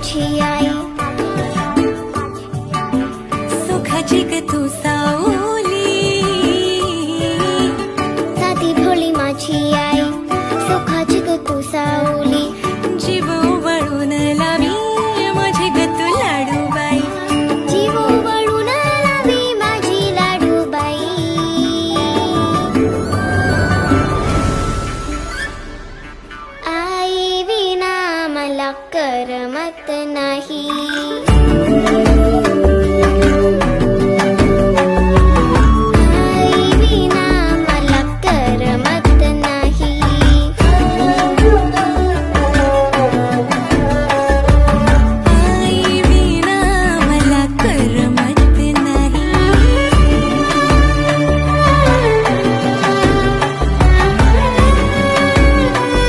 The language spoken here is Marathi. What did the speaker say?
माझी आई. सुखाची ग तू सावली, साधी भोळी माझी आई. सुखाची ग तू सावली, जीव वळून लावी माझी ग तू लाडूबाई. जीव वळून लावी माझी लाडूबाई. आई विना मला करमत नाही.